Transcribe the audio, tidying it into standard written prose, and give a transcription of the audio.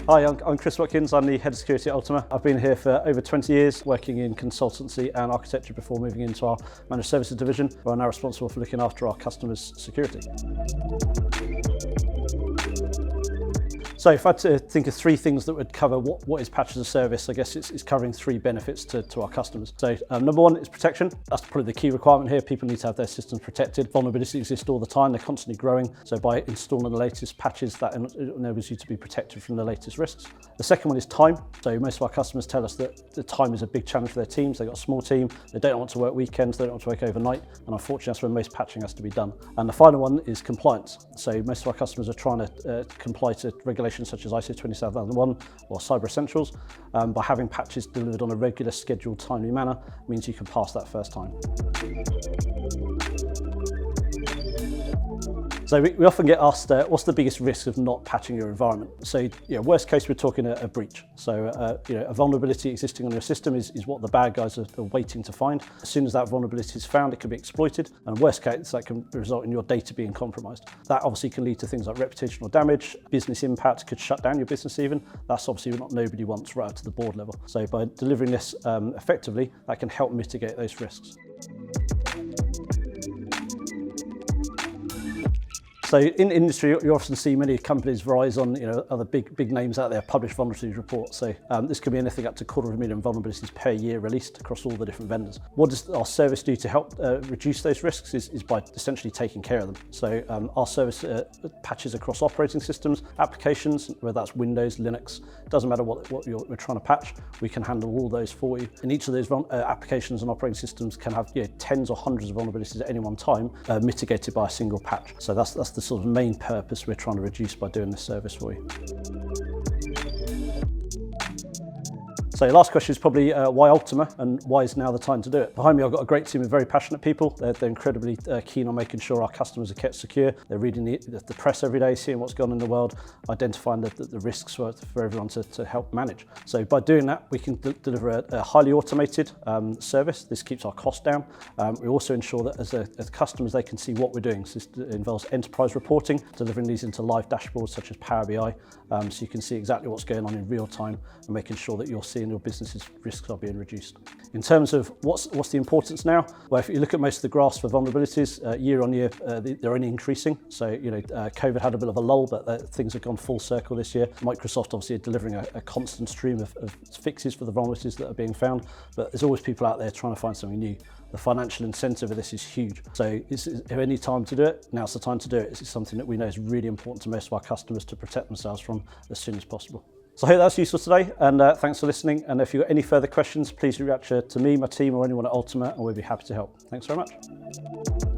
Hi, I'm Chris Watkins. I'm the Head of Security at Ultima. I've been here for over 20 years, working in consultancy and architecture before moving into our managed services division, where I'm now responsible for looking after our customers' security. So if I had to think of three things that would cover what is patch as a service, I guess it's covering three benefits to our customers. So number one is protection. That's probably the key requirement here. People need to have their systems protected. Vulnerabilities exist all the time. They're constantly growing. So by installing the latest patches, that enables you to be protected from the latest risks. The second one is time. So most of our customers tell us that the time is a big challenge for their teams. They've got a small team. They don't want to work weekends. They don't want to work overnight. And unfortunately, that's when most patching has to be done. And the final one is compliance. So most of our customers are trying to comply to regulations such as ISO 27001 or Cyber Essentials. By having patches delivered on a regular, scheduled, timely manner means you can pass that first time. So we often get asked, what's the biggest risk of not patching your environment? So worst case, we're talking a breach. So a vulnerability existing on your system is what the bad guys are waiting to find. As soon as that vulnerability is found, it can be exploited. And worst case, that can result in your data being compromised. That obviously can lead to things like reputational damage, business impact, could shut down your business even. That's obviously what nobody wants right up to the board level. So by delivering this effectively, that can help mitigate those risks. So in industry, you often see many companies, Verizon, other big names out there publish vulnerability reports. So this could be anything up to 250,000 vulnerabilities per year released across all the different vendors. What does our service do to help reduce those risks is by essentially taking care of them. So our service patches across operating systems, applications, whether that's Windows, Linux, doesn't matter what we're trying to patch, we can handle all those for you. And each of those applications and operating systems can have tens or hundreds of vulnerabilities at any one time, mitigated by a single patch. So that's the sort of main purpose we're trying to reduce by doing this service for you. So last question is probably why Ultima and why is now the time to do it? Behind me, I've got a great team of very passionate people. They're incredibly keen on making sure our customers are kept secure. They're reading the press every day, seeing what's going on in the world, identifying the risks for everyone to help manage. So by doing that, we can deliver a highly automated service. This keeps our costs down. We also ensure that as customers, they can see what we're doing. So this involves enterprise reporting, delivering these into live dashboards such as Power BI, so you can see exactly what's going on in real time and making sure that you're seeing your business's risks are being reduced. In terms of what's the importance now, well, if you look at most of the graphs for vulnerabilities, year on year, they're only increasing. So, COVID had a bit of a lull, but things have gone full circle this year. Microsoft obviously are delivering a constant stream of fixes for the vulnerabilities that are being found, but there's always people out there trying to find something new. The financial incentive of this is huge. So if any time to do it, now's the time to do it. It's something that we know is really important to most of our customers to protect themselves from as soon as possible. So I hope that's useful today, and thanks for listening. And if you've got any further questions, please reach out to me, my team, or anyone at Ultima, and we'll be happy to help. Thanks very much.